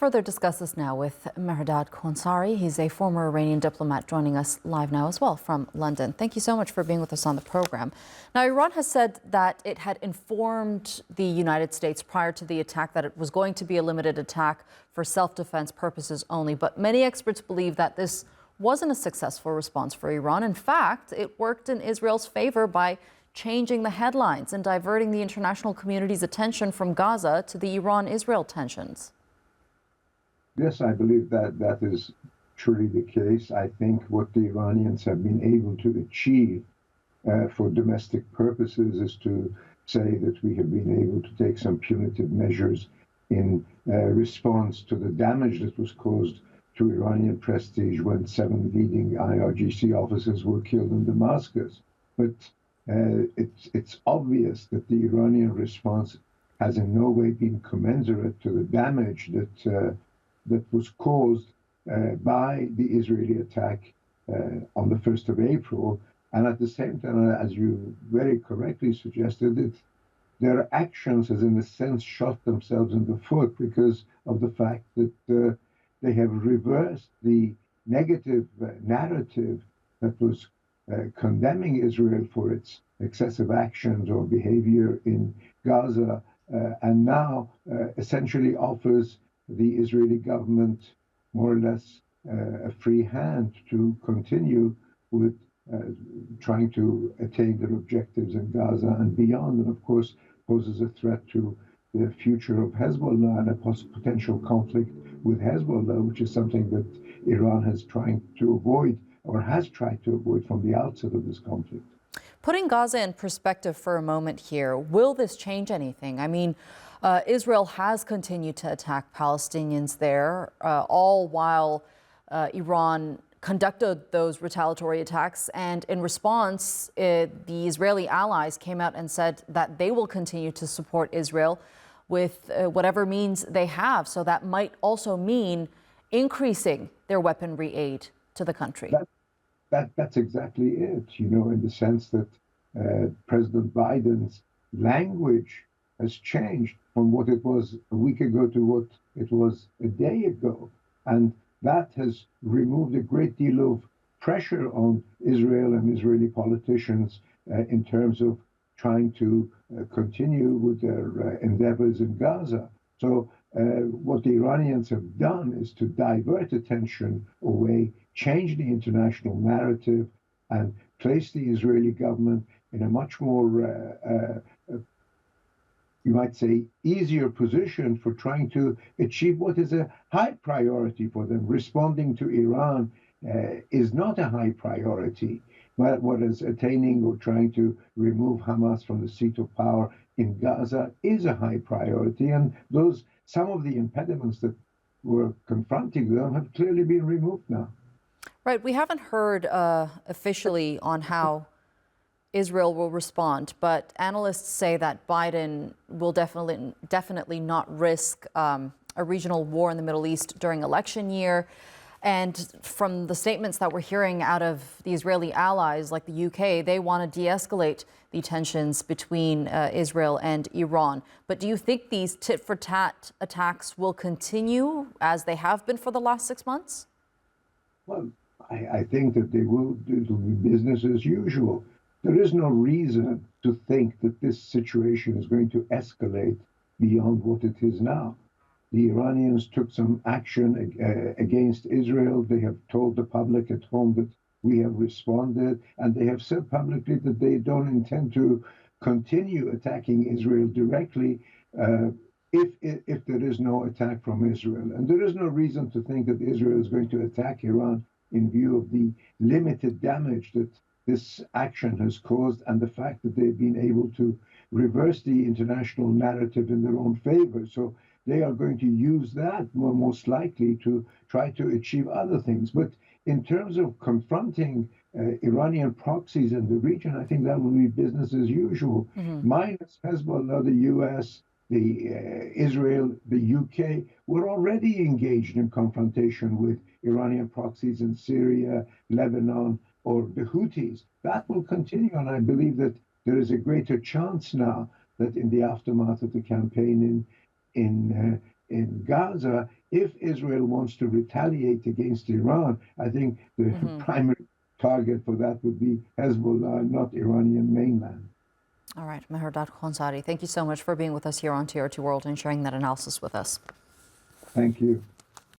further discuss this now with Mehrdad Khonsari. He's a former Iranian diplomat joining us live now as well from London. Thank you so much for being with us on the program. Now, Iran has said that it had informed the United States prior to the attack that it was going to be a limited attack for self-defense purposes only. But many experts believe that this wasn't a successful response for Iran. In fact, it worked in Israel's favor by changing the headlines and diverting the international community's attention from Gaza to the Iran-Israel tensions. Yes, I believe that that is truly the case. I think what the Iranians have been able to achieve for domestic purposes is to say that we have been able to take some punitive measures in response to the damage that was caused to Iranian prestige when 7 leading IRGC officers were killed in Damascus. But it's obvious that the Iranian response has in no way been commensurate to the damage that was caused by the Israeli attack on the 1st of April. And at the same time, as you very correctly suggested, their actions has in a sense shot themselves in the foot because of the fact that they have reversed the negative narrative that was condemning Israel for its excessive actions or behavior in Gaza, and now essentially offers the Israeli government more or less a free hand to continue with trying to attain their objectives in Gaza and beyond, and of course poses a threat to the future of Hezbollah and a potential conflict with Hezbollah, which is something that Iran has tried to avoid or has tried to avoid from the outset of this conflict. Putting Gaza in perspective for a moment here, will this change anything? I mean, Israel has continued to attack Palestinians there, all while Iran conducted those retaliatory attacks. And in response, the Israeli allies came out and said that they will continue to support Israel with whatever means they have. So that might also mean increasing their weaponry aid to the country. That's exactly it, you know, in the sense that President Biden's language has changed from what it was a week ago to what it was a day ago. And that has removed a great deal of pressure on Israel and Israeli politicians in terms of trying to continue with their endeavors in Gaza. So what the Iranians have done is to divert attention away, change the international narrative, and place the Israeli government in a much more, you might say, easier position for trying to achieve what is a high priority for them. Responding to Iran is not a high priority, but what is attaining or trying to remove Hamas from the seat of power in Gaza is a high priority. And some of the impediments that were confronting them have clearly been removed now. Right. We haven't heard officially on how Israel will respond, but analysts say that Biden will definitely not risk a regional war in the Middle East during election year. And from the statements that we're hearing out of the Israeli allies, like the UK, they want to de-escalate the tensions between Israel and Iran. But do you think these tit-for-tat attacks will continue as they have been for the last 6 months? Well, I think that it will be business as usual. There is no reason to think that this situation is going to escalate beyond what it is now. The Iranians took some action against Israel. They have told the public at home that we have responded, and they have said publicly that they don't intend to continue attacking Israel directly if there is no attack from Israel. And there is no reason to think that Israel is going to attack Iran in view of the limited damage that this action has caused and the fact that they've been able to reverse the international narrative in their own favor. So they are going to use that most likely to try to achieve other things. But in terms of confronting Iranian proxies in the region, I think that will be business as usual. Minus Hezbollah, the US, Israel, the UK were already engaged in confrontation with Iranian proxies in Syria, Lebanon, or the Houthis. That will continue, and I believe that there is a greater chance now that in the aftermath of the campaign in Gaza, if Israel wants to retaliate against Iran, I think the primary target for that would be Hezbollah, not Iranian mainland. All right, Mehrdad Khonsari, thank you so much for being with us here on TRT World and sharing that analysis with us. Thank you.